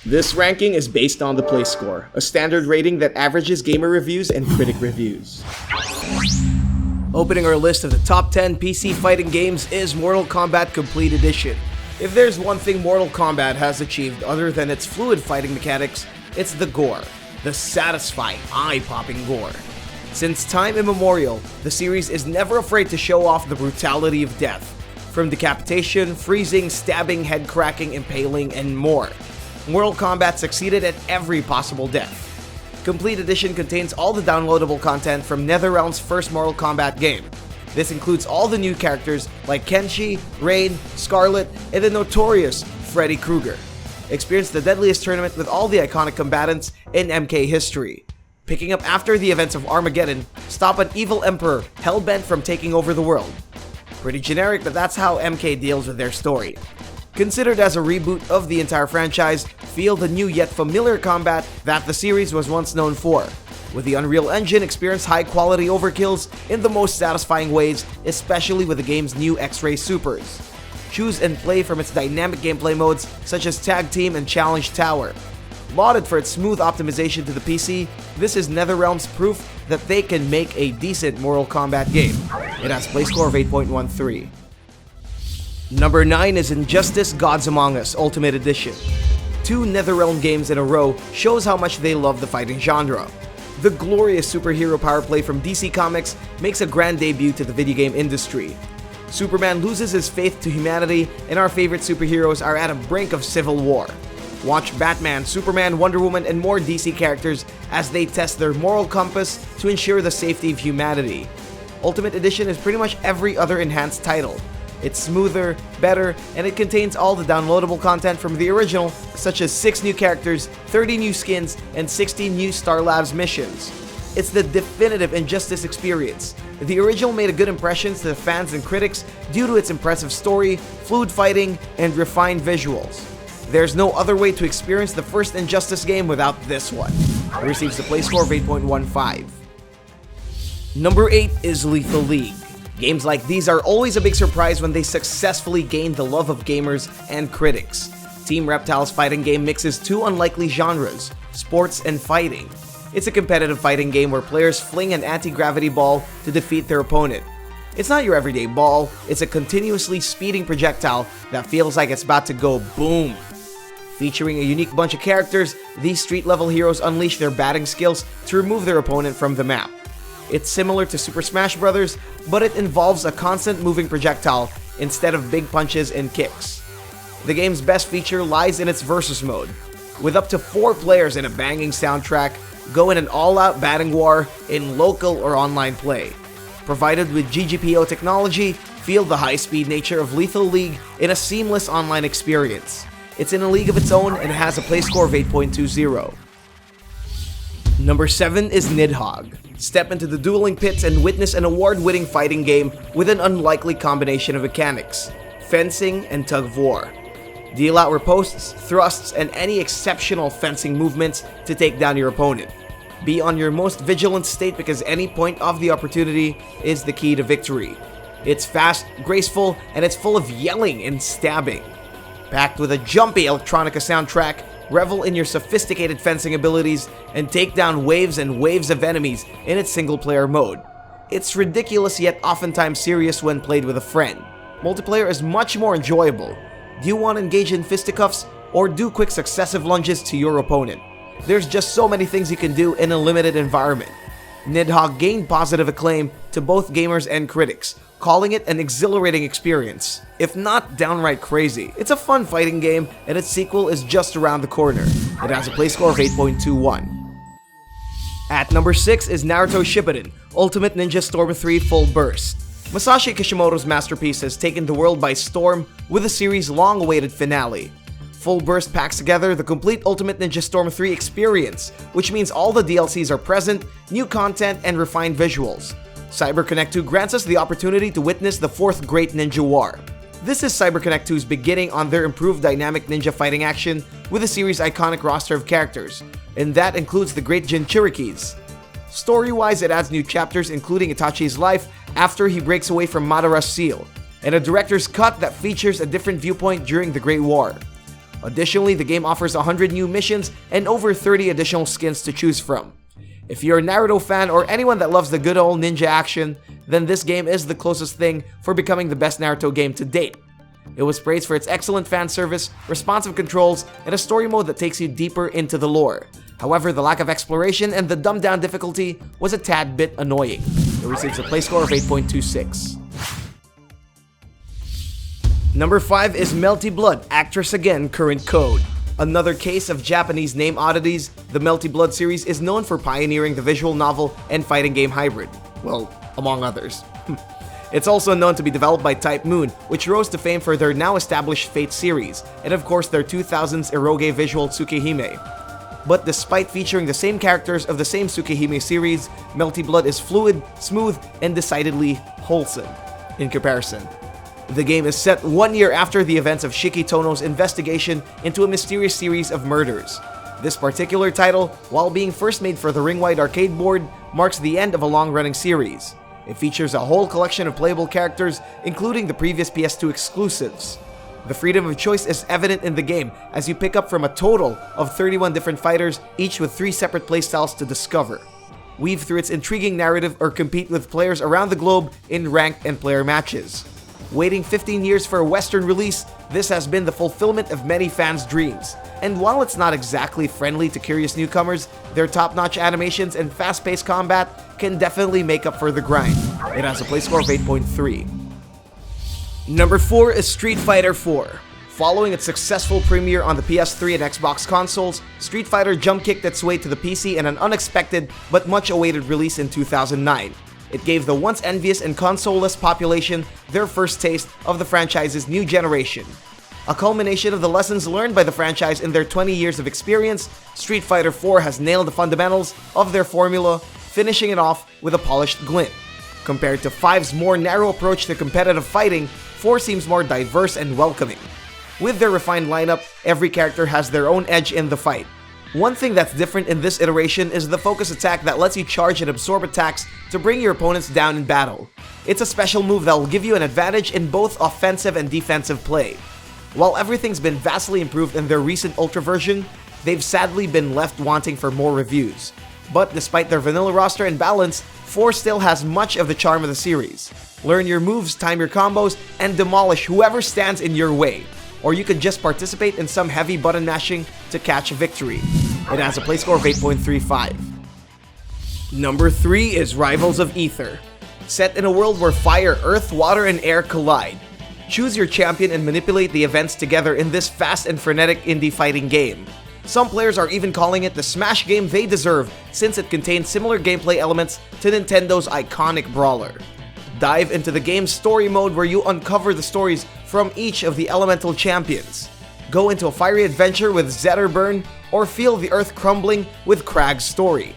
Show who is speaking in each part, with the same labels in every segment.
Speaker 1: This ranking is based on the play score, a standard rating that averages gamer reviews and critic reviews.
Speaker 2: Opening our list of the top 10 PC fighting games is Mortal Kombat Complete Edition. If there's one thing Mortal Kombat has achieved other than its fluid fighting mechanics, it's the gore. The satisfying, eye-popping gore. Since time immemorial, the series is never afraid to show off the brutality of death. From decapitation, freezing, stabbing, head cracking, impaling, and more. Mortal Kombat succeeded at every possible death. Complete Edition contains all the downloadable content from NetherRealm's first Mortal Kombat game. This includes all the new characters like Kenshi, Rain, Scarlet, and the notorious Freddy Krueger. Experience the deadliest tournament with all the iconic combatants in MK history. Picking up after the events of Armageddon, stop an evil emperor hell-bent from taking over the world. Pretty generic, but that's how MK deals with their story. Considered as a reboot of the entire franchise, feel the new yet familiar combat that the series was once known for. With the Unreal Engine, experience high-quality overkills in the most satisfying ways, especially with the game's new X-Ray Supers. Choose and play from its dynamic gameplay modes such as Tag Team and Challenge Tower. Lauded for its smooth optimization to the PC, this is NetherRealm's proof that they can make a decent Mortal Kombat game. It has a play score of 8.13. Number 9 is Injustice: Gods Among Us Ultimate Edition. 2 NetherRealm games in a row shows how much they love the fighting genre. The glorious superhero power play from DC Comics makes a grand debut to the video game industry. Superman loses his faith to humanity, and our favorite superheroes are at a brink of civil war. Watch Batman, Superman, Wonder Woman, and more DC characters as they test their moral compass to ensure the safety of humanity. Ultimate Edition is pretty much every other enhanced title. It's smoother, better, and it contains all the downloadable content from the original, such as 6 new characters, 30 new skins, and 60 new Star Labs missions. It's the definitive Injustice experience. The original made a good impression to the fans and critics due to its impressive story, fluid fighting, and refined visuals. There's no other way to experience the first Injustice game without this one. It receives a play score of 8.15. Number 8 is Lethal League. Games like these are always a big surprise when they successfully gain the love of gamers and critics. Team Reptile's fighting game mixes 2 unlikely genres, sports and fighting. It's a competitive fighting game where players fling an anti-gravity ball to defeat their opponent. It's not your everyday ball, it's a continuously speeding projectile that feels like it's about to go boom. Featuring a unique bunch of characters, these street-level heroes unleash their batting skills to remove their opponent from the map. It's similar to Super Smash Bros., but it involves a constant moving projectile instead of big punches and kicks. The game's best feature lies in its versus mode. With up to 4 players and a banging soundtrack, go in an all-out batting war in local or online play. Provided with GGPO technology, feel the high-speed nature of Lethal League in a seamless online experience. It's in a league of its own and has a play score of 8.20. Number 7 is Nidhogg. Step into the dueling pits and witness an award-winning fighting game with an unlikely combination of mechanics, fencing and tug-of-war. Deal out riposts, thrusts, and any exceptional fencing movements to take down your opponent. Be on your most vigilant state because any point of the opportunity is the key to victory. It's fast, graceful, and it's full of yelling and stabbing. Packed with a jumpy electronica soundtrack, revel in your sophisticated fencing abilities, and take down waves and waves of enemies in its single-player mode. It's ridiculous yet oftentimes serious when played with a friend. Multiplayer is much more enjoyable. Do you want to engage in fisticuffs, or do quick successive lunges to your opponent? There's just so many things you can do in a limited environment. Nidhogg gained positive acclaim to both gamers and critics, calling it an exhilarating experience, if not downright crazy. It's a fun fighting game, and its sequel is just around the corner. It has a play score of 8.21. At number 6 is Naruto Shippuden, Ultimate Ninja Storm 3 Full Burst. Masashi Kishimoto's masterpiece has taken the world by storm with the series' long-awaited finale. Full Burst packs together the complete Ultimate Ninja Storm 3 experience, which means all the DLCs are present, new content, and refined visuals. CyberConnect 2 grants us the opportunity to witness the 4th Great Ninja War. This is CyberConnect 2's beginning on their improved dynamic ninja fighting action with the series' iconic roster of characters, and that includes the Great Jinchurikis. Story-wise, it adds new chapters including Itachi's life after he breaks away from Madara's seal, and a director's cut that features a different viewpoint during the Great War. Additionally, the game offers 100 new missions and over 30 additional skins to choose from. If you're a Naruto fan or anyone that loves the good old ninja action, then this game is the closest thing for becoming the best Naruto game to date. It was praised for its excellent fan service, responsive controls, and a story mode that takes you deeper into the lore. However, the lack of exploration and the dumbed down difficulty was a tad bit annoying. It receives a play score of 8.26. Number 5 is Melty Blood, Actress Again, Current Code. Another case of Japanese name oddities, the Melty Blood series is known for pioneering the visual novel and fighting game hybrid. Well, among others. It's also known to be developed by Type Moon, which rose to fame for their now established Fate series, and of course their 2000s eroge visual Tsukihime. But despite featuring the same characters of the same Tsukihime series, Melty Blood is fluid, smooth, and decidedly wholesome in comparison. The game is set 1 year after the events of Shiki Tono's investigation into a mysterious series of murders. This particular title, while being first made for the ring-wide arcade board, marks the end of a long-running series. It features a whole collection of playable characters, including the previous PS2 exclusives. The freedom of choice is evident in the game, as you pick up from a total of 31 different fighters, each with 3 separate playstyles to discover. Weave through its intriguing narrative or compete with players around the globe in ranked and player matches. Waiting 15 years for a Western release, this has been the fulfillment of many fans' dreams. And while it's not exactly friendly to curious newcomers, their top-notch animations and fast-paced combat can definitely make up for the grind. It has a play score of 8.3. Number 4 is Street Fighter 4. Following its successful premiere on the PS3 and Xbox consoles, Street Fighter jump-kicked its way to the PC in an unexpected but much-awaited release in 2009. It gave the once envious and console-less population their first taste of the franchise's new generation. A culmination of the lessons learned by the franchise in their 20 years of experience, Street Fighter 4 has nailed the fundamentals of their formula, finishing it off with a polished glint. Compared to 5's more narrow approach to competitive fighting, 4 seems more diverse and welcoming. With their refined lineup, every character has their own edge in the fight. One thing that's different in this iteration is the focus attack that lets you charge and absorb attacks to bring your opponents down in battle. It's a special move that will give you an advantage in both offensive and defensive play. While everything's been vastly improved in their recent Ultra version, they've sadly been left wanting for more reviews. But despite their vanilla roster and balance, 4 still has much of the charm of the series. Learn your moves, time your combos, and demolish whoever stands in your way. Or you could just participate in some heavy button mashing to catch a victory. It has a play score of 8.35. Number 3 is Rivals of Aether. Set in a world where fire, earth, water, and air collide. Choose your champion and manipulate the events together in this fast and frenetic indie fighting game. Some players are even calling it the Smash game they deserve, since it contains similar gameplay elements to Nintendo's iconic brawler. Dive into the game's story mode where you uncover the stories from each of the elemental champions. Go into a fiery adventure with Zetterburn, or feel the earth crumbling with Krag's story.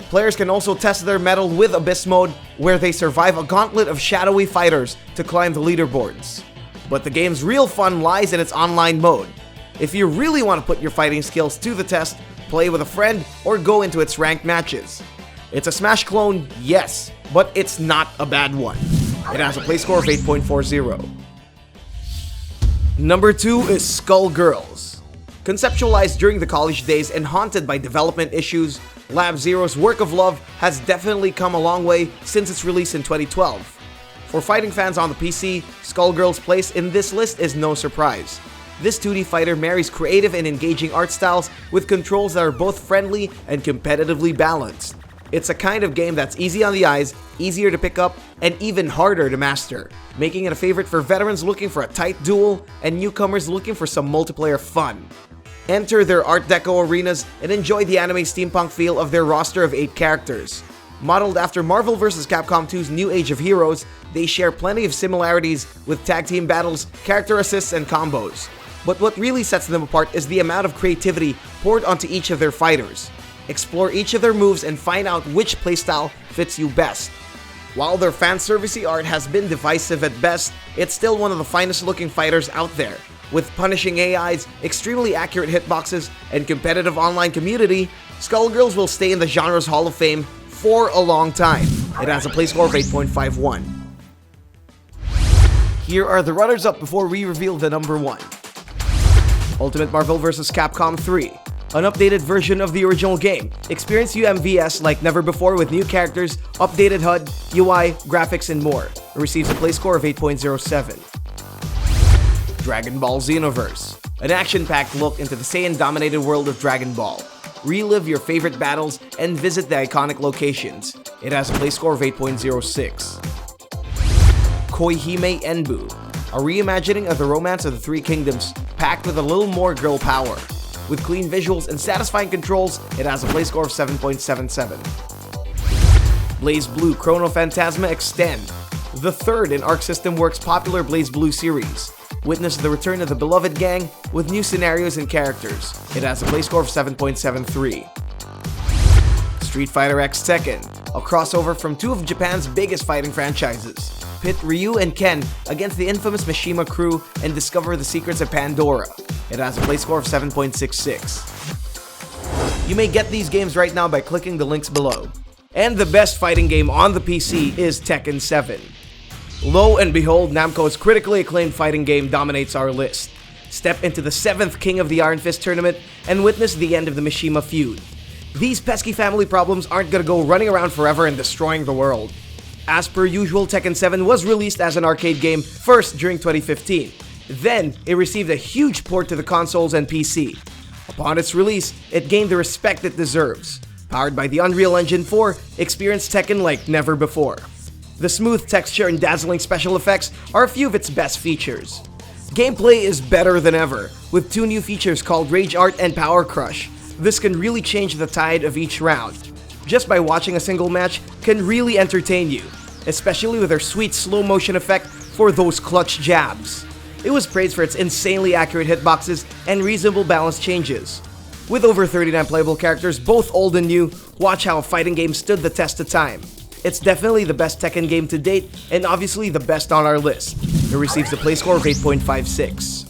Speaker 2: Players can also test their mettle with Abyss mode, where they survive a gauntlet of shadowy fighters to climb the leaderboards. But the game's real fun lies in its online mode. If you really want to put your fighting skills to the test, play with a friend or go into its ranked matches. It's a Smash clone, yes, but it's not a bad one. It has a play score of 8.40. Number 2 is Skullgirls. Conceptualized during the college days and haunted by development issues, Lab Zero's work of love has definitely come a long way since its release in 2012. For fighting fans on the PC, Skullgirls' place in this list is no surprise. This 2D fighter marries creative and engaging art styles with controls that are both friendly and competitively balanced. It's a kind of game that's easy on the eyes, easier to pick up, and even harder to master, making it a favorite for veterans looking for a tight duel and newcomers looking for some multiplayer fun. Enter their Art Deco arenas and enjoy the anime steampunk feel of their roster of 8 characters. Modeled after Marvel vs. Capcom 2's New Age of Heroes, they share plenty of similarities with tag team battles, character assists, and combos. But what really sets them apart is the amount of creativity poured onto each of their fighters. Explore each of their moves and find out which playstyle fits you best. While their fanservice art has been divisive at best, it's still one of the finest looking fighters out there. With punishing AIs, extremely accurate hitboxes, and competitive online community, Skullgirls will stay in the genre's Hall of Fame for a long time. It has a play score of 8.51. Here are the runners-up before we reveal the number 1. Ultimate Marvel vs. Capcom 3, an updated version of the original game. Experience UMVS like never before with new characters, updated HUD, UI, graphics, and more. It receives a play score of 8.07. Dragon Ball Xenoverse, an action-packed look into the Saiyan-dominated world of Dragon Ball. Relive your favorite battles and visit the iconic locations. It has a play score of 8.06. Koihime Enbu, a reimagining of the Romance of the Three Kingdoms, packed with a little more girl power. With clean visuals and satisfying controls, it has a play score of 7.77. Blaze Blue Chrono Phantasma Extend, the third in Arc System Works' popular Blaze Blue series. Witness the return of the beloved gang with new scenarios and characters. It has a play score of 7.73. Street Fighter X Tekken, a crossover from two of Japan's biggest fighting franchises. Pit Ryu and Ken against the infamous Mishima crew and discover the secrets of Pandora. It has a play score of 7.66. You may get these games right now by clicking the links below. And the best fighting game on the PC is Tekken 7. Lo and behold, Namco's critically acclaimed fighting game dominates our list. Step into the 7th King of the Iron Fist tournament and witness the end of the Mishima feud. These pesky family problems aren't gonna go running around forever and destroying the world. As per usual, Tekken 7 was released as an arcade game first during 2015. Then, it received a huge port to the consoles and PC. Upon its release, it gained the respect it deserves. Powered by the Unreal Engine 4, experience Tekken like never before. The smooth texture and dazzling special effects are a few of its best features. Gameplay is better than ever, with two new features called Rage Art and Power Crush. This can really change the tide of each round. Just by watching a single match can really entertain you, especially with their sweet slow motion effect for those clutch jabs. It was praised for its insanely accurate hitboxes and reasonable balance changes. With over 39 playable characters, both old and new, watch how a fighting game stood the test of time. It's definitely the best Tekken game to date, and obviously the best on our list. It receives a play score of 8.56.